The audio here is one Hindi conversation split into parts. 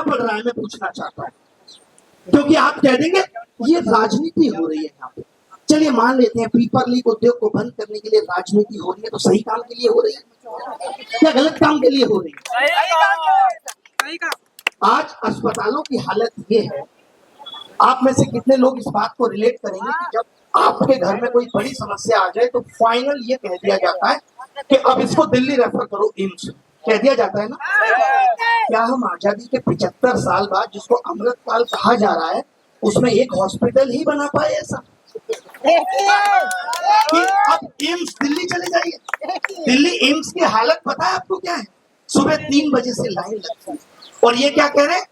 करना पड़ रहा है, मैं पूछना चाहता हूँ, क्योंकि आप कह देंगे ये राजनीति हो रही है यहाँ पे। चलिए मान लेते हैं पेपर लीक उद्योग को बंद करने के लिए राजनीति हो रही है, तो सही काम के लिए हो रही है या गलत काम के लिए हो रही है? आज अस्पतालों की हालत ये है, आप में से कितने लोग इस बात को रिलेट करेंगे कि जब आपके घर में कोई बड़ी समस्या आ जाए तो फाइनल ये कह दिया जाता है कि अब इसको दिल्ली रेफर करो, एम्स कह दिया जाता है ना। क्या हम आजादी के 75 साल बाद जिसको अमृतकाल कहा जा रहा है उसमें एक हॉस्पिटल ही बना पाए ऐसा कि अब एम्स दिल्ली चले जाइए? दिल्ली एम्स की हालत पता है आपको क्या है? सुबह 3 बजे से लाइन लगती है और ये क्या कह रहे हैं?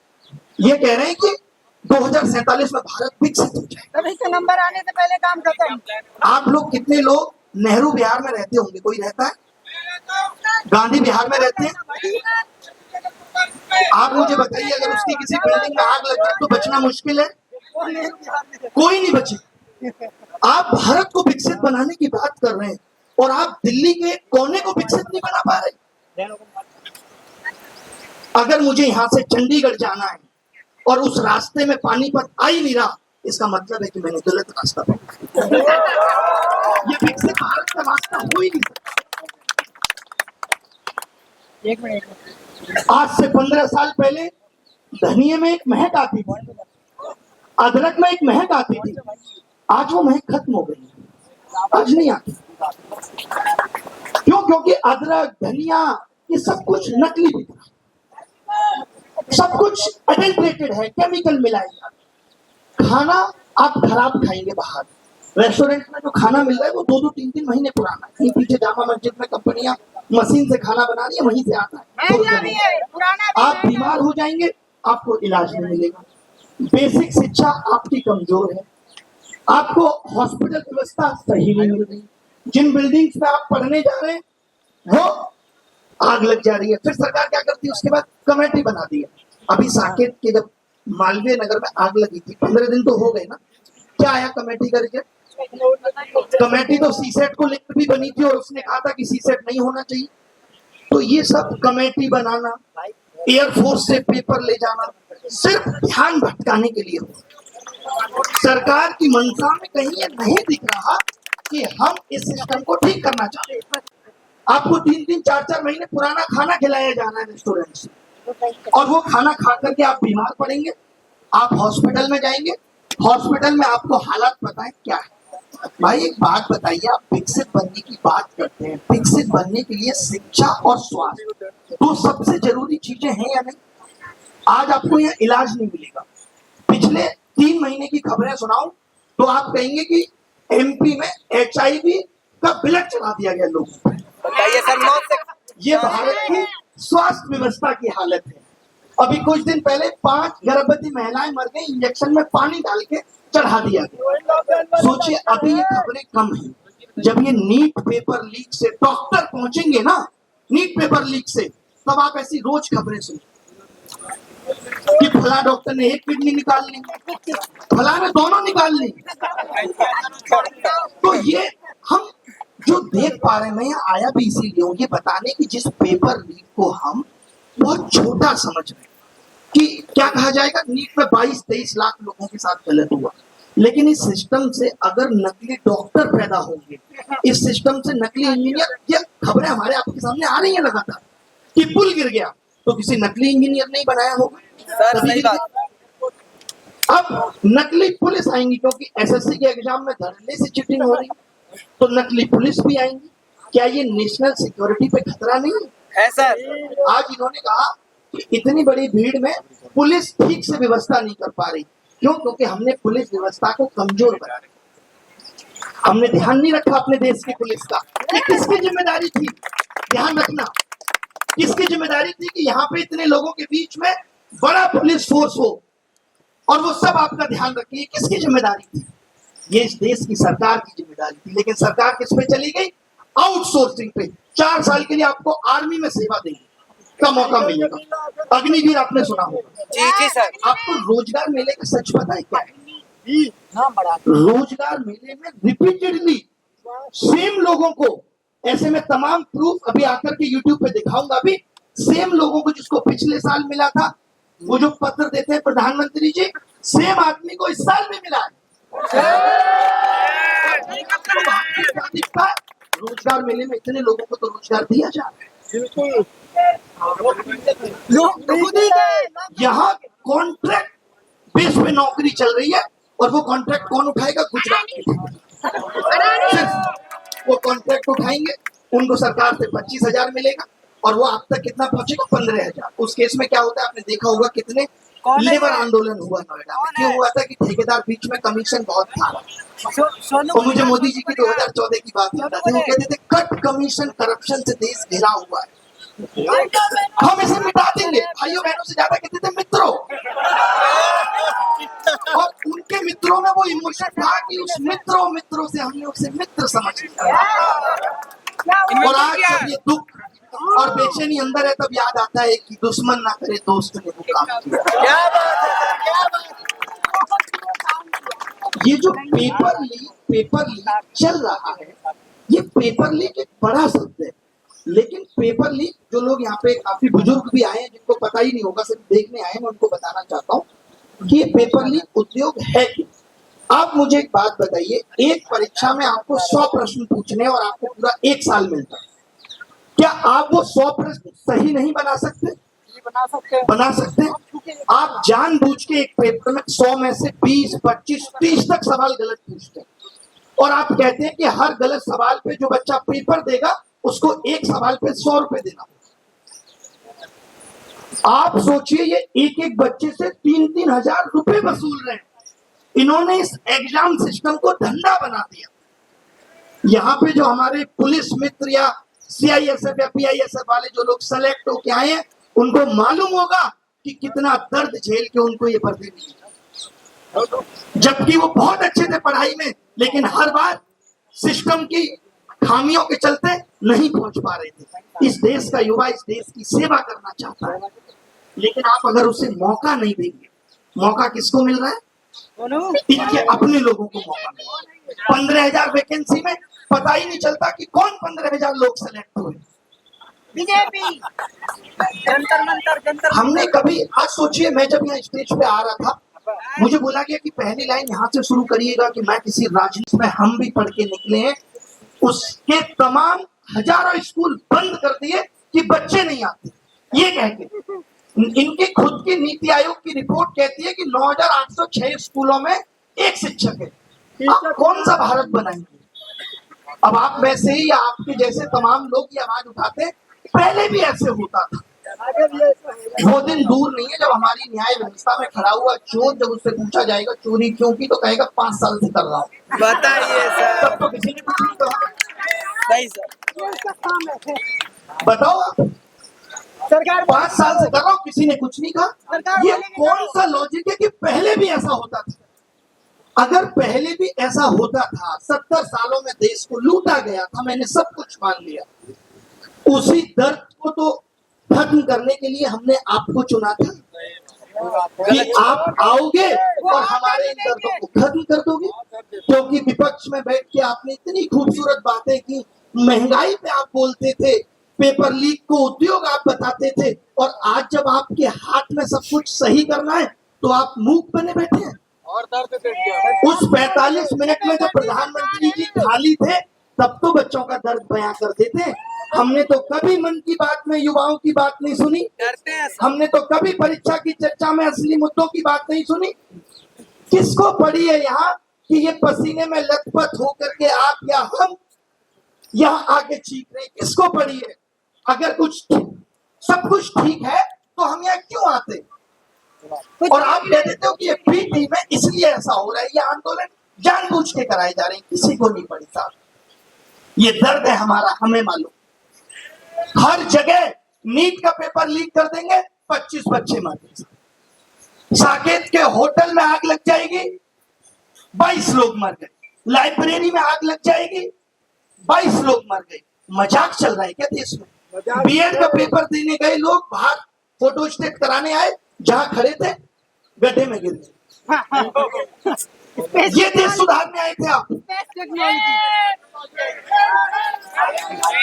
ये कह रहे हैं कि 2047 में भारत विकसित हो जाए। तभी तो नंबर आने से पहले काम खत्म। आप लोग कितने लोग नेहरू बिहार में रहते होंगे? कोई रहता है? गांधी बिहार में रहते हैं? आप मुझे बताइए, अगर उसकी किसी बिल्डिंग में आग लग जाए तो बचना मुश्किल है? कोई नहीं बचे। आप भारत को विकसित बनाने की बात कर रहे हैं और आप दिल्ली के कोने को विकसित नहीं बना पा रहे। अगर मुझे यहाँ से चंडीगढ़ जाना है और उस रास्ते में पानीपत आ ही नहीं रहा, इसका मतलब है कि मैंने गलत रास्ता पकड़ा। ये विकसित भारत का रास्ता हो ही नहीं सकता। आज से 15 साल पहले धनिये में एक महक आती थी, अदरक में एक महक आती थी, आज वो महक खत्म हो गई, आज नहीं आती। क्यों? क्योंकि अदरक धनिया ये सब कुछ नकली बिक रहा है, सब कुछ अडल्ट्रेटेड है, केमिकल मिलाया। खाना आप खराब खाएंगे बाहर, रेस्टोरेंट में जो खाना मिल रहा है वो 2-2, 3-3 महीने पुराना है। कहीं पीछे जामा मस्जिद में कंपनियां मशीन से खाना बना रही है, वहीं से आता है। आप बीमार हो जाएंगे, आपको इलाज नहीं मिलेगा। बेसिक शिक्षा आपकी कमजोर है, आपको हॉस्पिटल व्यवस्था सही नहीं मिल रही। जिन बिल्डिंग्स में आप पढ़ने जा रहे हैं वो आग लग जा रही है। फिर सरकार क्या करती है? उसके बाद कमेटी बना दी है। अभी साकेत के जब मालवीय नगर में आग लगी थी, 15 दिन तो हो गए ना, क्या आया कमेटी का रिजल्ट? कमेटी तो सीसेट को लेकर भी बनी थी और उसने कहा था कि सीसेट नहीं होना चाहिए। तो ये सब कमेटी बनाना, एयरफोर्स से पेपर ले जाना, सिर्फ ध्यान भटकाने के लिए हो। सरकार की मंशा में कहीं ये नहीं दिख रहा कि हम इस सिस्टम को ठीक करना चाहते हैं। आपको 3-3, 4-4 महीने पुराना खाना खिलाया जाना है रेस्टोरेंट से, और वो खाना खा करके आप बीमार पड़ेंगे, आप हॉस्पिटल में जाएंगे, हॉस्पिटल में आपको हालात पता है क्या है? भाई एक बात बताइए, आप विकसित बनने की बात करते हैं, विकसित बनने के लिए शिक्षा और स्वास्थ्य तो सबसे जरूरी चीजें हैं या नहीं? आज आपको यहाँ इलाज नहीं मिलेगा। पिछले 3 महीने की खबरें सुनाऊं तो आप कहेंगे कि एमपी में HIV का बिलट चढ़ा दिया गया लोगों पर। ये भारत की स्वास्थ्य व्यवस्था की हालत है। अभी कुछ दिन पहले 5 गर्भवती महिलाएं मर गई, इंजेक्शन में पानी डाल के चढ़ा दिया गया। सोचिए, अभी ये खबरें कम हैं, जब ये नीट पेपर लीक से डॉक्टर पहुंचेंगे ना, नीट पेपर लीक से, तब आप ऐसी रोज खबरें सुनिए कि फला डॉक्टर ने एक किडनी निकाल ली, फला ने दोनों निकाल ली। तो ये हम जो देख पा रहे हैं, मैं यहाँ आया भी इसीलिए हूँ, ये बताने की जिस पेपर लीक को हम बहुत छोटा समझ रहे हैं कि क्या कहा जाएगा, नीट में 22-23 लाख लोगों के साथ गलत हुआ, लेकिन इस सिस्टम से अगर नकली डॉक्टर पैदा होंगे, इस सिस्टम से नकली इंजीनियर, ये खबरें हमारे आपके सामने आ रही है लगातार कि पुल गिर गया तो किसी नकली इंजीनियर नहीं बनाया होगा। अब नकली पुलिस आएंगी, क्योंकि SSC के एग्जाम में धरने से चीटिंग हो रही, तो नकली पुलिस भी आएंगी। क्या ये नेशनल सिक्योरिटी पे खतरा नहीं है सर? आज इन्होंने कहा कि इतनी बड़ी भीड़ में पुलिस ठीक से व्यवस्था नहीं कर पा रही। क्यों? क्योंकि हमने पुलिस व्यवस्था को कमजोर बना दिया, हमने ध्यान नहीं रखा अपने देश की पुलिस का। ये किसकी जिम्मेदारी थी? ध्यान रखना, किसकी जिम्मेदारी थी कि यहाँ पे इतने लोगों के बीच में बड़ा पुलिस फोर्स हो और वो सब आपका ध्यान रखे? किसकी जिम्मेदारी थी? ये इस देश की सरकार की जिम्मेदारी थी। लेकिन सरकार किस पे चली गई? आउटसोर्सिंग पे। 4 साल के लिए आपको आर्मी में सेवा देंगे का मौका मिलेगा। अग्निवीर आपने सुना होगा। जी सर। आपको रोजगार मेले का सच पता है क्या है? रोजगार मेले में रिपीटेडली सेम लोगों को, ऐसे में तमाम प्रूफ अभी आकर के यूट्यूब पे दिखाऊंगा, अभी सेम लोगों को जिसको पिछले साल मिला था वो जो पत्र देते हैं प्रधानमंत्री जी, सेम आदमी को इस साल भी मिला है। क्या दिखता है? रोजगार मेले में इतने लोगों को तो रोजगार दिया जा रहा है। यहाँ कॉन्ट्रैक्ट बेस पे नौकरी चल रही है और वो कॉन्ट्रैक्ट कौन उठाएगा? गुजरात के। वो कॉन्ट्रैक्ट उठाएंगे, उनको सरकार से 25,000 मिलेगा और वो आप तक कितना पहुंचेगा? 15,000। उस केस में क्या होता है, आपने देखा होगा कितने लेबर आंदोलन हुआ नोएडा में। क्यों हुआ था? कि ठेकेदार बीच में कमीशन बहुत था। और मुझे मोदी जी की 2014 की बात याद आती है। वो कहते थे कट कमीशन करप्शन से देश घिरा हुआ है, हम इसे मिटा देंगे। भाइयों बहनों से ज्यादा कहते थे मित्रों। और उनके मित्रों में वो इमोशन था कि उस मित्रों से हमने उसे मित्र समझ लिया। और आज जब ये दुख और बेचैनी अंदर है, तब याद आता है कि दुश्मन ना करे दोस्त ने वो काम किया। ये जो पेपर लीक चल रहा है, ये पेपर लीक एक बड़ा शब्द है, लेकिन पेपर लीक जो लोग यहाँ पे काफी बुजुर्ग भी आए हैं जिनको पता ही नहीं होगा, सिर्फ देखने आए हैं, मैं उनको बताना चाहता हूँ कि ये पेपर लीक उद्योग है क्या। आप मुझे एक बात बताइए, एक परीक्षा में आपको 100 प्रश्न पूछने और आपको पूरा 1 साल मिलता है, क्या आप वो 100 प्रश्न सही नहीं बना सकते? बना सकते हैं। आप जानबूझ के एक पेपर में 100 में से 20, 25, 30 तक सवाल गलत पूछते हैं और आप कहते हैं कि हर गलत सवाल पे जो बच्चा पेपर देगा उसको एक सवाल पे 100 रुपए देना। आप सोचिए, ये एक एक बच्चे से 3-3 हजार रुपए वसूल रहे हैं। इन्होंने इस एग्जाम सिस्टम को धंधा बना दिया। यहाँ पे जो हमारे पुलिस मित्र या CISF या PISF वाले जो लोग सेलेक्ट होके आए हैं, उनको मालूम होगा कि कितना दर्द झेल के उनको ये भर्ती मिली, जबकि वो बहुत अच्छे थे पढ़ाई में, लेकिन हर बार सिस्टम की खामियों के चलते नहीं पहुंच पा रहे थे। इस देश का युवा इस देश की सेवा करना चाहता है, लेकिन आप अगर उसे मौका नहीं देंगे, मौका किसको मिल रहा है? इनके अपने लोगों को मौका मिल रहा है। 15,000 वैकेंसी में पता ही नहीं चलता कि कौन 15,000 लोग सेलेक्ट हुए। बीजेपी जंतर मंतर हमने कभी, आज सोचिए, मैं जब यहाँ स्टेज पे आ रहा था, मुझे बोला गया कि पहली लाइन यहाँ से शुरू करिएगा कि मैं किसी राजनीति में, हम भी पढ़ के निकले हैं। उसके तमाम हजारों स्कूल बंद कर दिए कि बच्चे नहीं आते। ये कह के इनकी खुद की नीति आयोग की रिपोर्ट कहती है कि 9,806 स्कूलों में एक शिक्षक है। आप कौन सा भारत बनाएंगे? अब आप में से ही, आपके जैसे तमाम लोग ये आवाज उठाते हैं, पहले भी ऐसे होता था। वो दिन दूर नहीं है जब हमारी न्याय व्यवस्था में खड़ा हुआ चोर, जब उससे पूछा जाएगा चोरी क्यों की, तो कहेगा 5 साल से कर रहा हूँ। बताइए सर। तब तो किसी ने कुछ नहीं कहा। सही सर। बताओ आप, सरकार 5 साल से कर रहा हूँ, किसी ने कुछ नहीं कहा। ये कौन सा लॉजिक है कि पहले भी ऐसा होता था? अगर पहले भी ऐसा होता था, 70 सालों में देश को लूटा गया था, मैंने सब कुछ मान लिया, उसी दर्द को तो खत्म करने के लिए हमने आपको चुना था कि आप आओगे और हमारे इन दर्दों को खत्म कर दोगे। क्योंकि विपक्ष में बैठ के आपने इतनी खूबसूरत बातें की, महंगाई पे आप बोलते थे, पेपर लीक को उद्योग आप बताते थे, और आज जब आपके हाथ में सब कुछ सही करना है तो आप मूक बने बैठे हैं। और दर्द दे दिया। उस 45 मिनट में जब प्रधानमंत्री जी खाली थे, तब तो बच्चों का दर्द बयां करते थे। हमने तो कभी मन की बात में युवाओं की बात नहीं सुनी, डरते हैं सर। हमने तो कभी परीक्षा की चर्चा में असली मुद्दों की बात नहीं सुनी। किसको पड़ी है यहाँ कि ये पसीने में लथपथ होकर के आप या हम यहाँ आके चीख रहे? किसको पड़ी है? अगर कुछ सब कुछ ठीक है तो हम यहाँ क्यों आते? और आप कह देते हो कि ये बी टीम है इसलिए ऐसा हो रहा है। ये आंदोलन जानबूझ के कराए जा रहे हैं, किसी को नहीं पड़ी साहब। ये दर्द है हमारा, हमें मालूम। हर जगह नीट का पेपर लीक कर देंगे, 25 बच्चे मर गए। साकेत के होटल में आग लग जाएगी, 22 लोग मर गए। लाइब्रेरी में आग लग जाएगी, 22 लोग मर गए। मजाक चल रहा है क्या देश में? बीएड का पेपर देने गए लोग बाहर फोटो स्टेट कराने आए, जहां खड़े थे गड्ढे में गिर गए। ये देश सुधारने आए थे आप?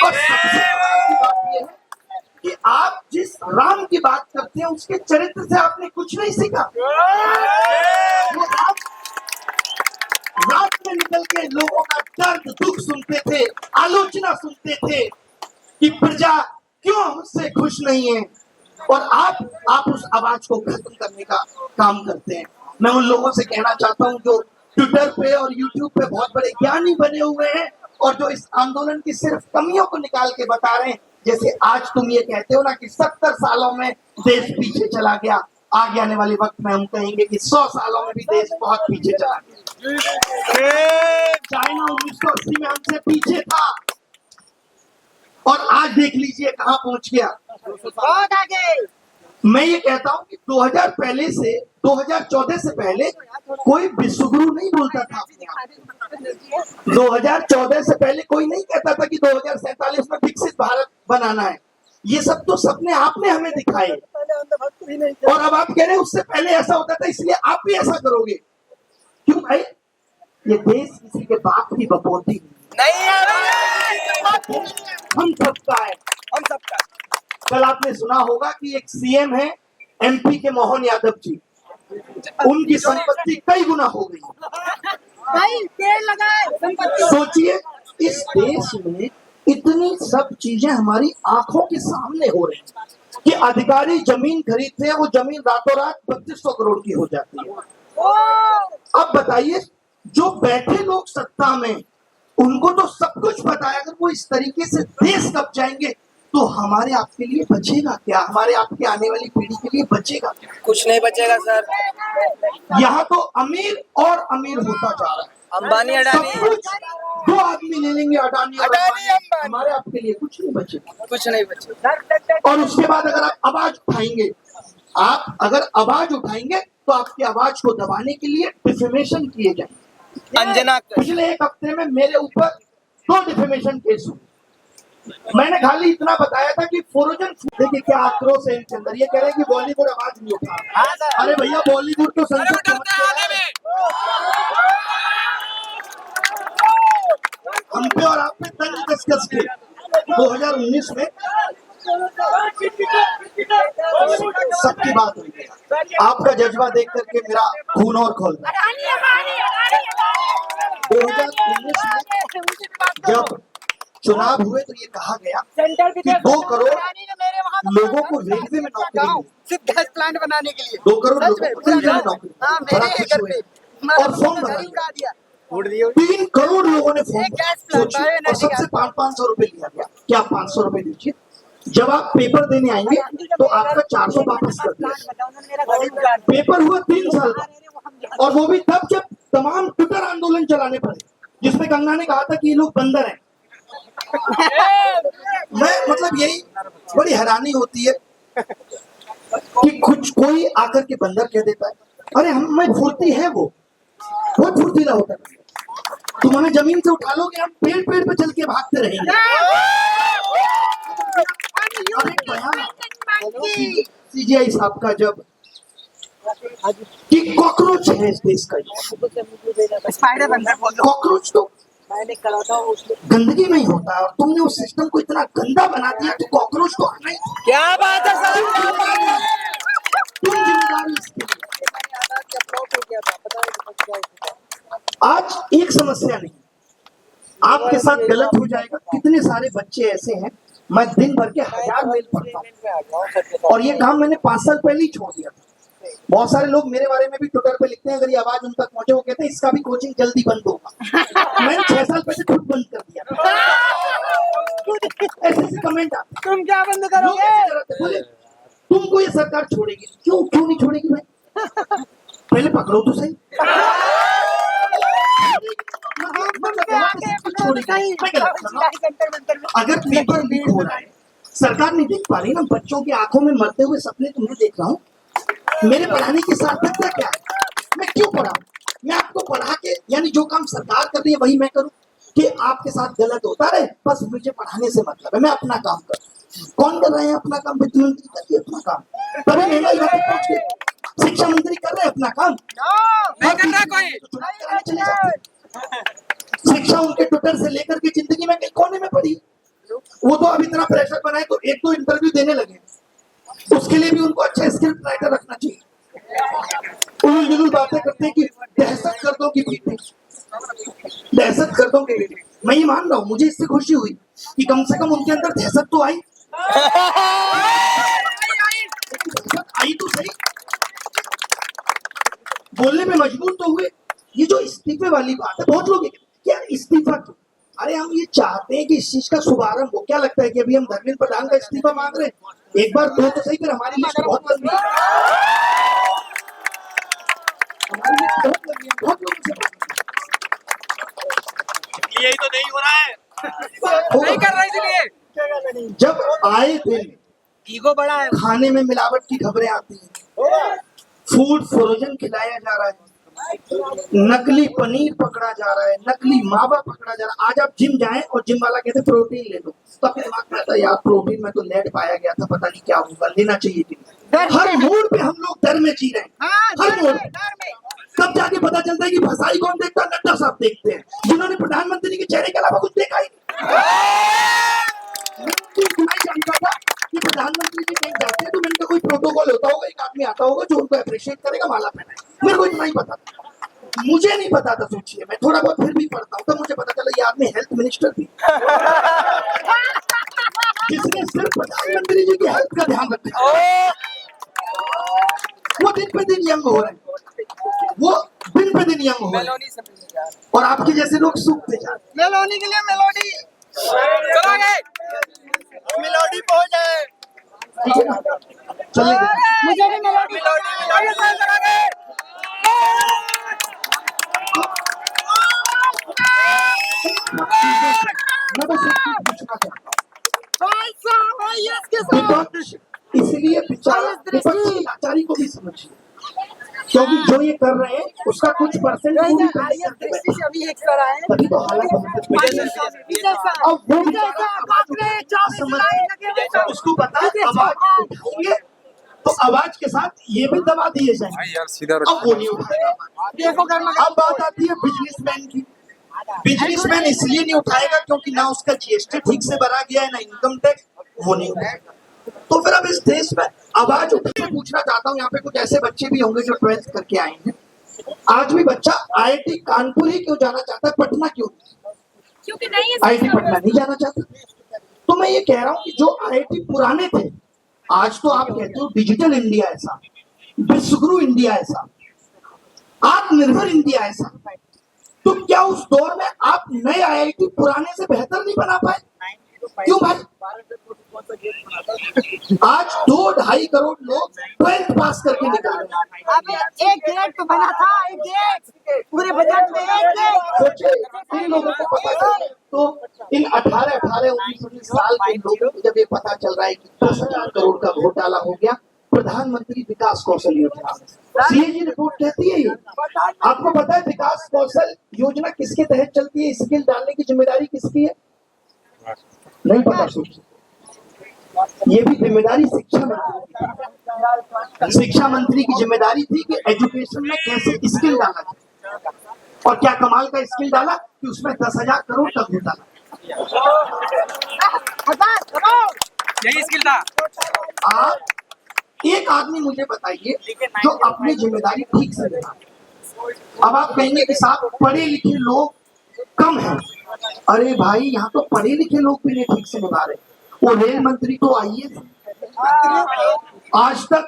और सबसे बड़ी बात ये है कि आप जिस राम की बात करते हैं उसके चरित्र से आपने कुछ नहीं सीखा। वो रात में निकल के लोगों का दर्द दुख सुनते थे, आलोचना सुनते थे कि प्रजा क्यों हमसे खुश नहीं है, और आप उस आवाज को खत्म करने का काम करते हैं। मैं उन लोगों से कहना चाहता हूं जो ट्विटर पे और यूट्यूब पे बहुत बड़े ज्ञानी बने हुए हैं और जो इस आंदोलन की सिर्फ कमियों को निकाल के बता रहे हैं, जैसे आज तुम ये कहते हो ना कि 70 सालों में देश पीछे चला गया, आगे आने वाले वक्त में हम कहेंगे कि 100 सालों में भी देश बहुत पीछे चला गया। चाइना 1980 में हमसे पीछे था और आज देख लीजिए कहां पहुंच गया। बहुत आगे। मैं ये कहता हूं कि 2014 से पहले कोई विश्वगुरु नहीं बोलता था अपने आप। 2014 से पहले कोई नहीं कहता था कि 2047 में विकसित भारत बनाना है। ये सब तो सपने आपने हमें दिखाए, और अब आप कह रहे हैं उससे पहले ऐसा होता था इसलिए आप भी ऐसा करोगे। क्यों भाई? ये देश किसी के बाप की बपोती नहीं हम सबका है, हम सबका। कल आपने सुना होगा कि एक सीएम है एमपी के मोहन यादव जी, उनकी संपत्ति कई गुना हो गई। भाई पेड़ लगाए संपत्ति। सोचिए इस देश में इतनी सब चीजें हमारी आंखों के सामने हो रही हैं कि अधिकारी जमीन खरीदते हैं, वो जमीन रातों रात 3200 करोड़ की हो जाती है। अब बताइए जो बैठे लोग सत्ता में उनको तो सब कुछ पता है, अगर वो इस तरीके से देश कब जाएंगे तो हमारे आपके लिए बचेगा क्या? हमारे आपके आने वाली पीढ़ी के लिए बचेगा क्या? कुछ नहीं बचेगा सर। यहाँ तो अमीर और अमीर होता जा रहा है। अंबानी सब अडानी कुछ दो आदमी ले लेंगे, अडानी और अडानी, अंबानी। अंबानी। हमारे आपके लिए कुछ नहीं बचेगा। कुछ नहीं बचेगा। और उसके बाद अगर आप आवाज उठाएंगे, आप अगर आवाज उठाएंगे तो आपकी आवाज को दबाने के लिए डिफेमेशन किए जाएंगे। अंजना पिछले एक हफ्ते में मेरे ऊपर 2 डिफेमेशन केस हुए। मैंने खाली इतना बताया था कि फ्रोजन देखिए क्या आक्रोश है इनके अंदर। ये कह रहे हैं कि बॉलीवुड आवाज नहीं उठा। अरे भैया बॉलीवुड तो संसद के मध्य है। हम पे और आप पे तंज कस के 2019 में सबकी बात हुई है। आपका जज्बा देख करके मेरा खून और खोल गया। 2019 में जब चुनाव हुए तो ये कहा गया कि 2 करोड़ लोगों को रेलवे में नौकरी मिली। गैस प्लांट बनाने के लिए 2 करोड़ लोगों को रेलवे में नौकरी हाँ, मिली। बड़ा मेरे खुश घर हुए पे और फॉर्म भरा उड़ा दिया। 3 करोड़ लोगों ने फॉर्म भरा। गैस प्लांट सोचिए, है, और सबसे 500 रुपए लिया गया। क्या 500 रुपए दीजिए, जब आप पेपर देने आएंगे तो आपका 400 वापस कर दिया। पेपर हुआ 3 साल का, और वो भी तब जब तमाम ट्विटर आंदोलन चलाने पड़े जिसमें कंगना ने कहा था कि ये लोग बंदर हैं। मैं मतलब यही बड़ी हैरानी होती है कि कुछ कोई आकर के बंदर कह देता है। अरे हम में फुर्ती है, वो बहुत फुर्तीला होता है। तुम हमें जमीन से उठा लोगे, हम पेड़ पेड़ पे चल के भागते रहेंगे। सीजीआई साहब का जब कि कॉकरोच है इस देश का, स्पाइडर बंदर बोल दो। कॉकरोच तो गंदगी में ही होता है, और तुमने उस सिस्टम को इतना गंदा बना दिया तो कॉकरोच तो आना ही। क्या बात है सर। तुम जिम्मेदारी इसके लिए। आज एक समस्या नहीं, आपके साथ गलत हो जाएगा। कितने सारे बच्चे ऐसे हैं, मैं दिन भर के 1000 मेल पढ़ता हूँ, और ये काम मैंने 5 साल पहले ही छोड़ दिया था। बहुत सारे लोग मेरे बारे में भी ट्विटर पे लिखते हैं, अगर ये आवाज उन तक पहुंचे वो कहते हैं इसका भी कोचिंग जल्दी बंद होगा। मैंने 6 साल पहले खुद बंद कर दिया। ऐसे कमेंट आते, तुम क्या बंद लोग करोगे? ऐसे करते हैं, बोले तुमको ये सरकार छोड़ेगी? क्यों नहीं छोड़ेगी भाई? पहले पकड़ो तो सही। अगर पेपर लीक हो रहा है, सरकार नहीं देख पा रही ना, बच्चों की आंखों में मरते हुए सपने तुम्हें देख रहा हूँ, मेरे पढ़ाने की सार्थकता क्या है? मैं क्यों पढ़ाऊं? मैं आपको पढ़ा के, यानी जो काम सरकार कर रही है वही मैं करूं कि आपके साथ गलत होता रहे, बस मुझे पढ़ाने से मतलब है, मैं अपना काम करूं। कौन कर रहे हैं अपना काम? वित्त मंत्री करके अपना काम, तभी महंगाई यहाँ तक पहुंच गई। शिक्षा मंत्री कर रहे हैं अपना काम, नहीं कर रहा कोई। तो चुनाव कराने चले जाते हैं। शिक्षा उनके ट्विटर से लेकर के जिंदगी में कई कोने में पड़ी। वो तो अब इतना प्रेशर बनाए तो 1-2 इंटरव्यू देने लगे, उसके लिए भी उनको अच्छा स्क्रिप्ट राइटर रखना चाहिए। उन्होंने जुलूल बातें करते हैं कि दहशत गर्दों की बेटी, दहशत गर्दों के बेटे। मैं ये मान रहा हूँ, मुझे इससे खुशी हुई कि कम से कम उनके अंदर दहशत तो आई, आई तो सही, बोलने में मजबूर तो हुए। ये जो इस्तीफे वाली बात है, बहुत लोग ये कहते हैं, क्या इस्तीफा क्यों? अरे हम ये चाहते हैं कि इस चीज का शुभारंभ हो। क्या लगता है कि अभी हम धर्मेंद्र प्रधान का इस्तीफा मांग रहे हैं? एक बार दो तो सही, फिर हमारी लिस्ट बहुत लंबी है, हमारी लिस्ट बहुत लंबी है, बहुत लोगों से बात यही तो नहीं हो रहा है, होगा। नहीं कर रहा इसलिए जब आए थे ईगो बड़ा है। खाने में मिलावट की खबरें आती हैं, फूड फ्रोजन खिलाया जा रहा है, नकली पनीर पकड़ा जा रहा है, नकली मावा पकड़ा जा रहा है। आज आप जिम जाएं और जिम वाला कहते प्रोटीन ले लो, तो अपने दिमाग में आता है यार प्रोटीन में तो लेड पाया गया था, पता नहीं क्या होगा, लेना चाहिए कि नहीं। हर मोड़ पे हम लोग डर में जी रहे हैं, हर मोड़ पे। तब जाके पता चलता है कि फसाई कौन देखता है? नड्डा साहब देखते हैं, जिन्होंने प्रधानमंत्री के चेहरे के अलावा कुछ देखा ही नहीं। सुनाई जानता था कि प्रधानमंत्री जी कहीं जाते हैं तो इनका कोई प्रोटोकॉल होता होगा, एक आदमी आता होगा जो उनको अप्रिशिएट करेगा, माला पहनाए। मेरे को इतना ही पता था, मुझे नहीं पता था। सोचिए, मैं थोड़ा बहुत फिर भी पढ़ता हूँ, तब मुझे पता चला ये आदमी हेल्थ मिनिस्टर थी, जिसने सिर्फ प्रधानमंत्री जी की हेल्थ का ध्यान रखा। वो दिन पे दिन यंग हो रहे हैं, वो दिन पे दिन यंग हो रहे हैं, और आपके जैसे लोग सूखते जा रहे हैं। मेलोडी के लिए मेलोडी चलो आगे। मेलोडी पहुंच जाए। ठीक है ना, चलेगा। मुझे भी मेलोडी मैं बस एक चीज पूछना चाहता हूँ, विपक्ष इसलिए विपक्ष की लाचारी को भी समझिए, क्योंकि जो ये कर रहे हैं उसका कुछ परसेंट पूरी तरह से करते हैं। अभी एक सर आए तभी तो हालत अब वो समझ, उसको पता है आवाज उठाएंगे तो आवाज के साथ ये भी दबा दिए जाएंगे, यार सीधा अब वो नहीं उठाएगा। देखो अब बात आती है बिजनेसमैन की। बिजनेसमैन इसलिए नहीं उठाएगा क्योंकि ना उसका जीएसटी ठीक से भरा गया है, ना इनकम टैक्स, वो नहीं उठाएगा। तो फिर अब इस देश में आवाज उठा। पूछना चाहता हूँ, यहाँ पे कुछ ऐसे बच्चे भी होंगे जो 12th करके आए हैं, आज भी बच्चा आईआईटी कानपुर ही क्यों जाना चाहता है, पटना क्यों? क्योंकि नहीं आईआईटी पटना नहीं जाना चाहता। तो मैं ये कह रहा हूँ कि जो आईआईटी पुराने थे, आज तो आप कहते हो डिजिटल इंडिया ऐसा, विश्वगुरु इंडिया ऐसा, आत्मनिर्भर इंडिया ऐसा, तो क्या उस दौर में आप नए आईआईटी पुराने से बेहतर नहीं बना पाए? क्यों भाई? आज 2-2.5 करोड़ लोग 12th पास करके निकल रहे हैं। अबे एक गेट तो बना था, एक गेट पूरे बजट में एक गेट। सोचिए इन लोगों को पता चल, तो इन 18, 19 साल के लोगों को जब ये पता चल रहा है कि 10,000 करोड़ का घोटाला हो गया प्रधानमंत्री विकास कौशल योजना, सीएजी रिपोर्ट कहती है ये। आपको पता है विकास कौशल योजना किसके तहत चलती है? स्किल डालने की जिम्मेदारी किसकी है? नहीं पता। सोचिए, ये भी जिम्मेदारी शिक्षा मंत्री की। शिक्षा मंत्री की जिम्मेदारी थी कि एजुकेशन में कैसे स्किल डाला जाए, और क्या कमाल का स्किल डाला कि उसमें 10,000 करोड़ का घोटाला। यही स्किल था। आप एक आदमी मुझे बताइए जो अपनी जिम्मेदारी ठीक से निभाए। अब आप कहेंगे कि साहब पढ़े लिखे लोग कम हैं। अरे भाई, यहाँ तो पढ़े लिखे लोग भी नहीं ठीक से निभा रहे। वो रेल मंत्री तो आइए, आज तक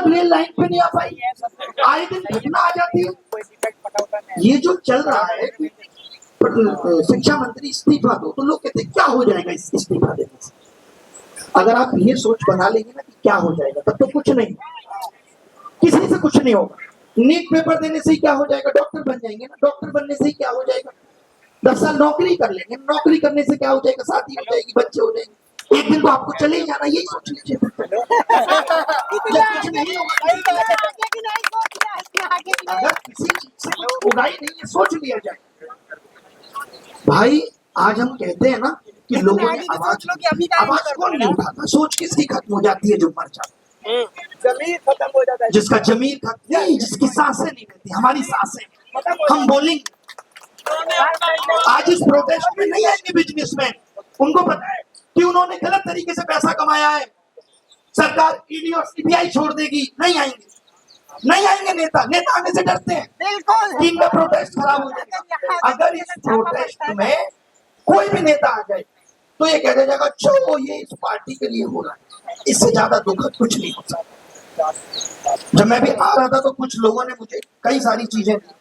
रेल लाइन पे नहीं आ पाई, आए दिन घटना आ जाती है। ये जो चल रहा है शिक्षा मंत्री इस्तीफा दो, तो लोग कहते हैं क्या हो जाएगा इस इस्तीफा देने से? अगर आप ये सोच बना लेंगे ना कि क्या हो जाएगा, तब तो कुछ नहीं, किसी से कुछ नहीं होगा। नीट पेपर देने से ही क्या हो जाएगा? डॉक्टर बन जाएंगे ना। डॉक्टर बनने से ही क्या हो जाएगा? 10 साल नौकरी कर लेंगे, नौकरी करने से क्या हो जाएगा? शादी हो जाएगी, बच्चे हो जाएंगे, एक दिन तो आपको चले ही जाना। यही सोच लीजिए। कुछ नहीं होगा, अगर किसी चीज से कुछ होगा ही नहीं, ये सोच लिया जाए। भाई आज हम कहते हैं ना कि लोगों ने आवाज कौन नहीं उठाता? सोच किसकी खत्म हो जाती है? जो मर जाता, जमीन खत्म हो जाता है, जिसका जमीर खत्म नहीं, जिसकी सांसें नहीं रहती। हमारी सांसें हम बोलेंगे। आज इस प्रोटेस्ट में नहीं आएंगे बिजनेसमैन, उनको पता है कि उन्होंने गलत तरीके से पैसा कमाया है। सरकार ईडी और सीबीआई छोड़ देगी, नहीं आएंगे, नहीं आएंगे नेता। नेता आने से डरते हैं बिल्कुल कि इनका प्रोटेस्ट खराब हो जाएगा। अगर इस प्रोटेस्ट में कोई भी नेता आ जाए तो ये कह जाएगा अच्छा ये इस पार्टी के लिए हो रहा है, इससे ज्यादा दुखद कुछ नहीं हो सकता। जब मैं भी आ रहा था तो कुछ लोगों ने मुझे कई सारी चीजें दी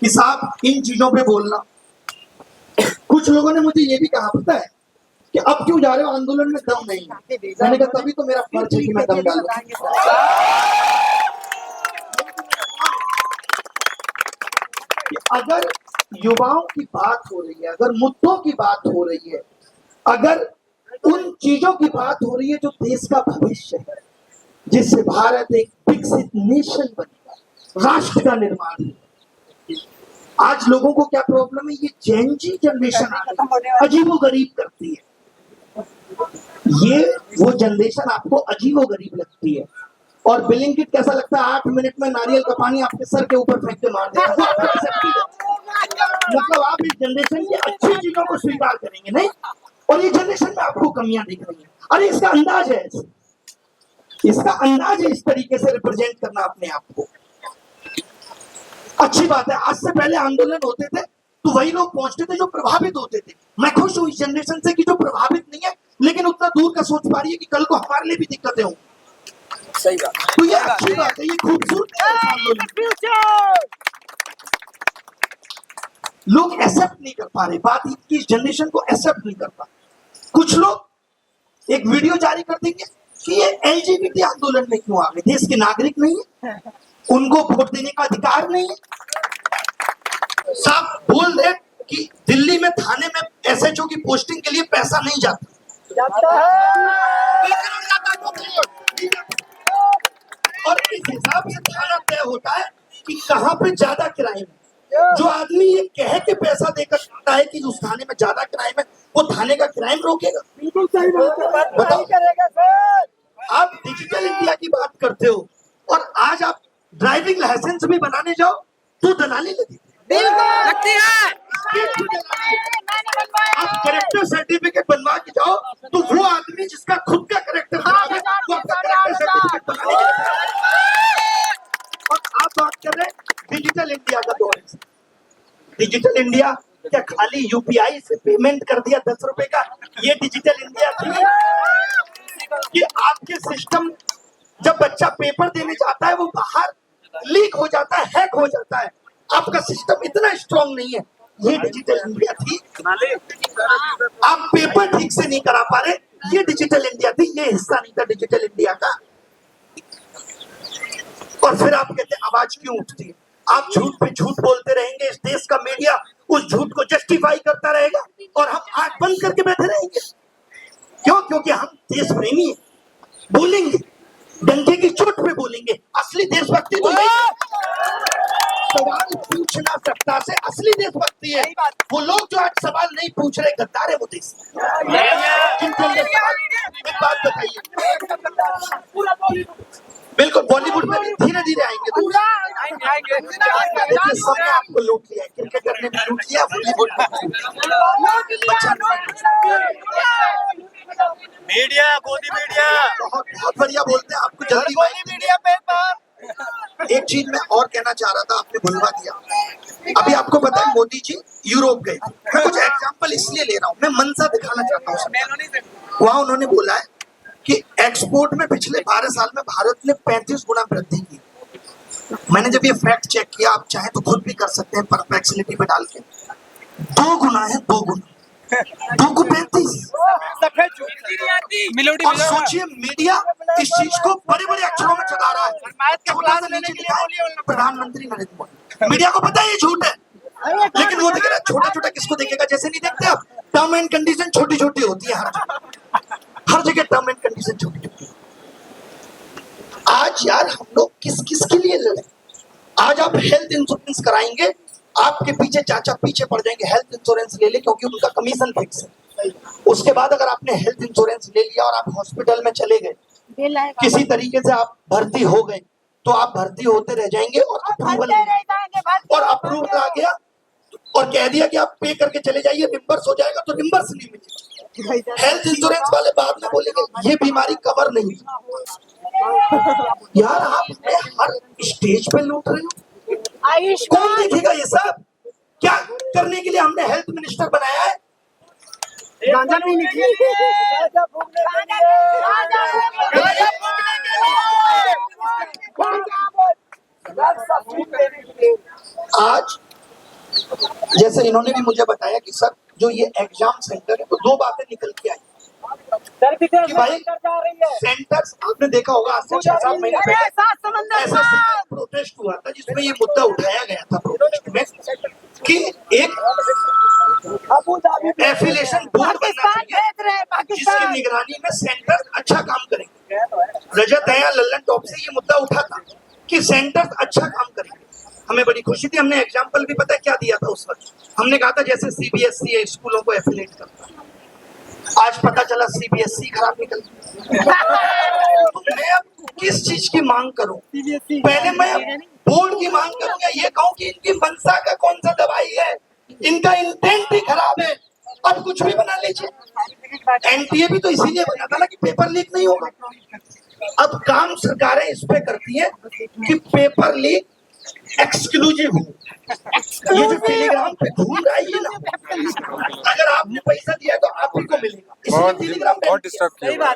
कि साहब इन चीजों पे बोलना। कुछ लोगों ने मुझे ये भी कहा पता है कि अब क्यों जा रहे हो आंदोलन में, दम नहीं है। मैंने कहा तभी तो मेरा फर्ज है कि मैं दम डालूं। कि अगर युवाओं की बात हो रही है, अगर मुद्दों की बात हो रही है, अगर उन चीजों की बात हो रही है जो देश का भविष्य है, जिससे भारत एक विकसित नेशन बनेगा, राष्ट्र का निर्माण है। आज लोगों को क्या प्रॉब्लम है, ये जेनजी जनरेशन अजीबोगरीब करती है। ये वो जनरेशन आपको अजीबोगरीब लगती है। और ब्लिंकिट कैसा लगता है, 8 मिनट में नारियल का पानी आपके सर के ऊपर फेंक के मार देगा। मतलब आप इस जनरेशन की अच्छी चीजों को स्वीकार करेंगे नहीं, और ये जनरेशन में आपको कमियां दिख रही हैं। अरे इसका अंदाज है, इसका अंदाज है इस तरीके से रिप्रेजेंट करना अपने आप को। अच्छी बात है, आज से पहले आंदोलन होते थे तो वही लोग पहुंचते थे जो प्रभावित होते थे। मैं खुश हूं इस जनरेशन से कि जो प्रभावित नहीं है, लेकिन उतना दूर का सोच पा रही है कि कल को हमारे लिए भी दिक्कतें हों। सही बात। तो ये अच्छी बात है, ये खूबसूरत है इस आंदोलन। लोग एक्सेप्ट नहीं कर पा रहे, बात की जनरेशन को एक्सेप्ट नहीं कर पा। कुछ लोग एक वीडियो जारी कर देंगे कि ये एलजीबीटी आंदोलन में क्यों आ गए, देश के नागरिक नहीं है, उनको वोट देने का अधिकार नहीं है। साहब बोल दे कि दिल्ली में थाने में एसएचओ की पोस्टिंग के लिए पैसा नहीं जाता, और इस हिसाब से थाना तय होता है कि कहां पे ज्यादा क्राइम है। जो आदमी ये कह के पैसा देकर सकता है कि उस थाने में ज्यादा क्राइम है, वो थाने का क्राइम रोकेगा? बिल्कुल सही बात बताओ। आप डिजिटल इंडिया की बात करते हो और आज आप ड्राइविंग लाइसेंस भी बनाने जाओ तो दलाली लगी, लगती है। आप करेक्टर सर्टिफिकेट बनवा के जाओ तो वो आदमी जिसका खुद का करेक्टर खराब है वो आपका करेक्टर सर्टिफिकेट बनाने के। और आप बात कर रहे हैं डिजिटल इंडिया का दौर है। डिजिटल इंडिया क्या खाली यूपीआई से पेमेंट कर दिया 10 रुपए का, ये डिजिटल इंडिया थी? कि आपके सिस्टम जब बच्चा पेपर देने जाता है वो बाहर लीक हो जाता है, हैक हो जाता है, आपका सिस्टम इतना स्ट्रांग नहीं है, ये डिजिटल इंडिया थी? आप पेपर ठीक से नहीं करा पा रहे, ये डिजिटल इंडिया थी? ये हिस्सा नहीं था डिजिटल इंडिया का? और फिर आप कहते हैं आवाज क्यों उठती है? आप झूठ पे झूठ बोलते रहेंगे, इस देश का मीडिया उस झूठ को जस्टिफाई करता रहेगा और हम आंख बंद करके बैठे रहेंगे। क्यों? क्योंकि हम देश प्रेमी हैं, बोलेंगे, डंके की चोट पे बोलेंगे, असली देशभक्ति तो सवाल पूछना सत्ता से असली देशभक्ति है। वो लोग जो आज सवाल नहीं पूछ रहे गद्दार है वो देश। एक बात बताइए, बिल्कुल बॉलीवुड में भी धीरे धीरे आएंगे। सबने आपको लूट लिया, क्रिकेटर ने भी लूट लिया, बॉलीवुड मीडिया, गोदी मीडिया बहुत बहुत बढ़िया बोलते हैं, आपको जल्दी मीडिया पेपर। एक चीज मैं और कहना चाह रहा था, आपने बुलवा दिया। अभी आपको पता है मोदी जी यूरोप गए थे। मैं कुछ एग्जांपल इसलिए ले रहा हूँ, मैं मंशा दिखाना चाहता हूँ। वहां उन्होंने बोला है कि एक्सपोर्ट में पिछले 12 साल में भारत ने 35 गुना वृद्धि की। मैंने जब ये फैक्ट चेक किया, आप चाहे तो खुद भी कर सकते हैं परप्लेक्सिटी पे डाल के, 2 गुना है, 2 गुना, 2 को 35। और सोचिए मीडिया इस चीज को बड़े बड़े अक्षरों में चला रहा है, छोटा सा नीचे लिखा है प्रधानमंत्री नरेंद्र मोदी। मीडिया को पता है ये झूठ है, लेकिन वो देख रहा है। छोटा छोटा किसको देखेगा? जैसे नहीं देखते आप, टर्म एंड कंडीशन छोटी छोटी होती है हर जगह टर्म एंड कंडीशन छोटी छोटी। आज यार हम लोग किस किस के लिए लड़े? आज आप हेल्थ इंश्योरेंस कराएंगे, आपके पीछे चाचा पीछे पड़ जाएंगे, हेल्थ इंश्योरेंस ले ले, क्योंकि उनका कमीशन फिक्स है। उसके बाद अगर आपने हेल्थ इंश्योरेंस ले लिया और आप हॉस्पिटल में चले गए, किसी तरीके से आप भर्ती हो गए, तो आप भर्ती होते रह जाएंगे और अप्रूवल आ गया और कह दिया कि आप पे करके चले जाइए, रिम्बर्स हो जाएगा, तो रिम्बर्स नहीं मिलेगा। हेल्थ इंश्योरेंस वाले बाद में बोलेंगे ये बीमारी कवर नहीं है। यार आप हमें हर स्टेज पे लूट रहे हो, कौन आयुष्मान देखेगा ये सब? क्या करने के लिए हमने हेल्थ मिनिस्टर बनाया है? गांजा पीने के लिए, गांजा फूकने के लिए, गांजा फूकने के लिए। आज जैसे इन्होंने भी मुझे बताया कि सर जो ये एग्जाम सेंटर है तो दो बातें निकल के आई कि भाई सेंटर्स, आपने देखा होगा आज से 6-7 महीने पहले सात समंदर ऐसा प्रोटेस्ट हुआ था जिसमें ये मुद्दा उठाया गया था प्रोटेस्ट में कि एक एफिलिएशन बोर्ड बनना चाहिए जिसकी निगरानी में सेंटर्स अच्छा काम करेंगे। रजत दया लल्लन टॉप से ये मुद्दा उठा था कि सेंटर्स अच्छा काम करेंगे। हमें बड़ी खुशी थी, हमने एग्जाम्पल भी पता है क्या दिया था उस वक्त, हमने कहा था जैसे सीबीएसई स्कूलों को एफिलिएट करता है। आज पता चला सीबीएसई खराब निकल गया। तो मैं अब किस चीज की मांग करूं? पहले मैं बोर्ड की मांग करूं या ये कहूं कि इनकी मंशा का कौन सा दवाई है, इनका इंटेंट ही खराब है, अब कुछ भी बना लीजिए। एनटीए भी तो इसीलिए बना था ना कि पेपर लीक नहीं होगा। अब काम सरकारें इस पे करती हैं कि पेपर लीक एक्सक्लूसिव हो। ये जो टेलीग्राम पे घूम रहा है ये ना, अगर आपने पैसा दिया तो आप ही को मिलेगा, इसलिए टेलीग्राम बहुत डिस्टर्ब किया।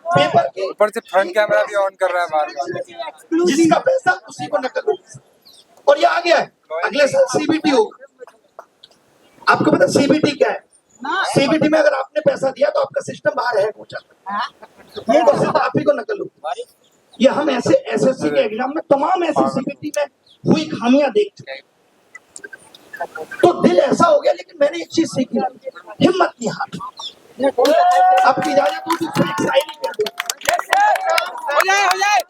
पेपर की ऊपर से फ्रंट कैमरा भी ऑन कर रहा है बार-बार। जिसका पैसा उसी को नकल होगा। और ये आ गया है, अगले साल सीबीटी होगा। आपको पता सीबीटी क्या है? सीबीटी में अगर आपने पैसा दिया तो आपका सिस्टम बाहर हैक हो जाता है, ये तो सिर्फ आप ही को नकल होगी। ये हम ऐसे एसएससी के एग्जाम में तमाम ऐसे सीबीटी में हुई खामियां देख चुके हैं। तो दिल ऐसा हो गया, लेकिन मैंने एक चीज सीखी, हिम्मत नहीं हारी। आपकी इजाजत हो तो उसको एक शायरी कर दूं। हो जाए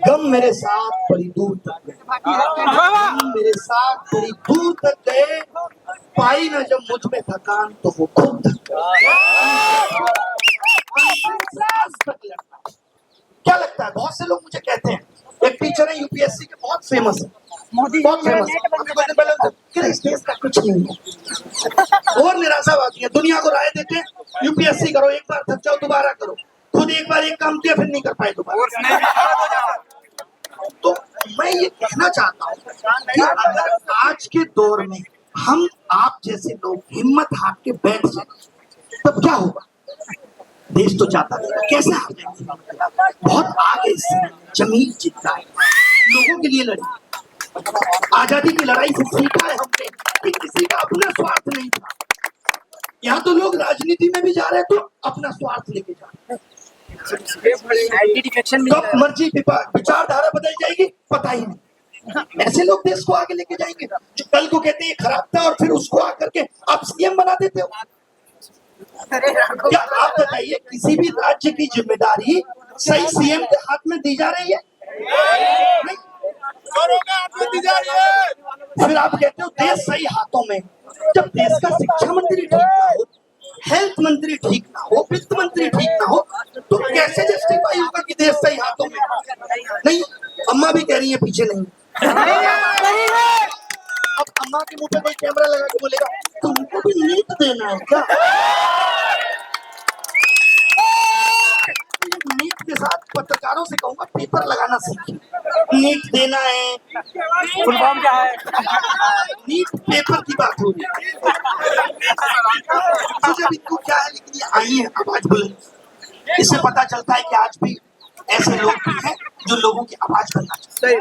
गम मेरे साथ बड़ी दूर तक गए, गम मेरे साथ बड़ी दूर तक गए, पाई ना जब मुझ में थकान तो वो खुद थक गए। क्या लगता है? बहुत से लोग मुझे कहते हैं, एक टीचर है यूपीएससी के बहुत फेमस है, बहुत फेमस है, कि इस देश का कुछ नहीं है। और निराशावादी है, दुनिया को राय देते हैं यूपीएससी करो, एक बार थक जाओ दोबारा करो, खुद एक बार एक काम किया फिर नहीं कर पाए दोबारा। तो मैं ये कहना चाहता हूँ कि अगर आज के दौर में हम आप जैसे लोग हिम्मत हार के बैठ जाए तब क्या होगा? देश तो चाहता नहीं, कैसे हार जाएंगे? बहुत आगे से जमीन जीतना है, लोगों के लिए लड़ी। आजादी की लड़ाई से सीखा है हमने कि किसी का अपना स्वार्थ नहीं था। यहाँ तो लोग राजनीति में भी जा रहे हैं तो अपना स्वार्थ लेके जा रहे हैं। कब मर्जी विचारधारा बदल जाएगी पता ही नहीं। ऐसे लोग देश को आगे लेके जाएंगे जो कल को कहते हैं खराब था और फिर उसको आकर के आप सीएम बना देते हो। क्या आप बताइए, किसी भी राज्य की जिम्मेदारी सही सीएम के हाथ में दी जा रही है? नहीं। फिर आप कहते हो देश सही हाथों में। जब देश का शिक्षा मंत्री ठीक ना हो, हेल्थ मंत्री ठीक ना हो, वित्त मंत्री ठीक ना हो, तो कैसे जस्टिफाई होगा कि देश सही हाथों में? नहीं, अम्मा भी कह रही है पीछे नहीं। अब अम्मा के मुंह पे कोई कैमरा लगा के बोलेगा तुमको भी नीट देना है क्या? नीट के साथ पत्रकारों से कहूंगा पेपर लगाना सीखिए। नीट देना है, फुलफॉर्म क्या है? नीट पेपर की बात हो रही है। मुझे भी क्यों क्या है, लेकिन ये आई है आवाज बुलंद। इससे पता चलता है कि आज भी ऐसे लोग भी हैं जो लोगों की आवाज बनना चाहते हैं,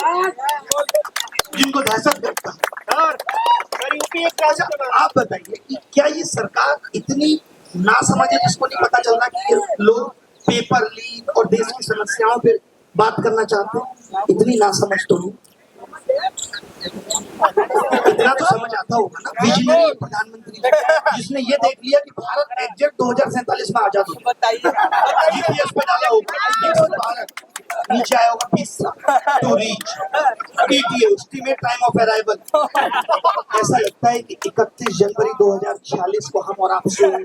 जिनको दहशत गर्द का। आप बताइए कि क्या ये सरकार इतनी नासमझ है जिसको नहीं पता चलता कि ये लोग पेपर लीक और देश की समस्याओं पे बात करना चाहते हैं? इतनी नासमझ तो नहीं, इतना तो समझ आता होगा ना। विजनरी प्रधानमंत्री जिसने ये देख लिया कि भारत एग्जैक्ट 2047 में आजाद होगा, जीपीएस पे डाला होगा भारत नीचे आया होगा 20 साल to reach ETA estimate time of arrival. ऐसा लगता है कि 31 जनवरी 2046 को हम और आप सोए,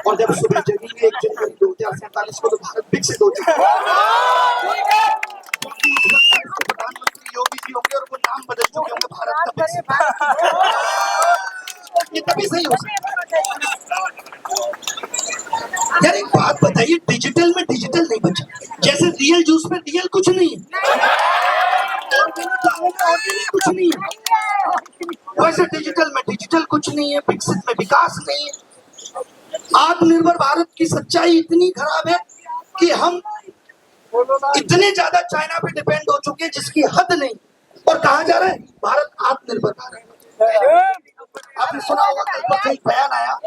और जब सुबह जगेंगे 1 जनवरी 2047 को तो भारत विकसित हो चुका है। प्रधानमंत्री योगी जी होंगे और वो नाम बदल चुके होंगे भारत का विकसित। ये तभी सही हो सकता है। बताइए डिजिटल में डिजिटल नहीं बचा, जैसे रियल जूस में रियल कुछ नहीं है, ऑर्गेनिक कुछ नहीं है, वैसे डिजिटल में डिजिटल कुछ नहीं है, विकसित में विकास नहीं है। आत्मनिर्भर भारत की सच्चाई इतनी खराब है कि हम इतने ज्यादा चाइना पे डिपेंड हो चुके हैं जिसकी हद नहीं, और कहा जा रहा है भारत आत्मनिर्भर भारत। आपने सुना होगा कल परसों एक बयान आया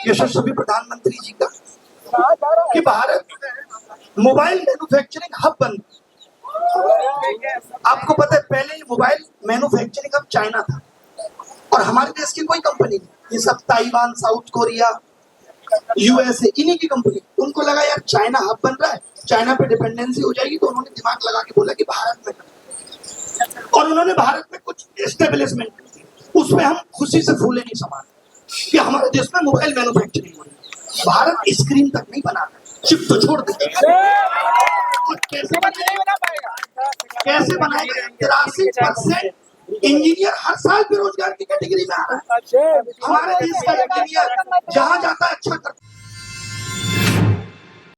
यशस्वी प्रधानमंत्री जी का कि भारत मोबाइल मैन्युफैक्चरिंग हब बन। आपको पता है पहले मोबाइल मैन्युफैक्चरिंग हब चाइना था और हमारे देश की कोई कंपनी नहीं, ये सब ताइवान, साउथ कोरिया, यूएसए, इन्हीं की कंपनी। उनको लगा यार चाइना हब बन रहा है, चाइना पे डिपेंडेंसी हो जाएगी, तो उन्होंने दिमाग लगा के बोला कि भारत में, और उन्होंने भारत में कुछ एस्टेब्लिशमेंट, उसमें हम खुशी से फूले नहीं समान कि हमारे देश में मोबाइल मैन्युफैक्चरिंग हो रही है। भारत स्क्रीन तक नहीं बनाता, चिप तो छोड़ देते। और कैसे बनाएगा? 83% इंजीनियर हर साल बेरोजगार की कैटेगरी में आ रहा है। हमारे देश का इंजीनियर जहां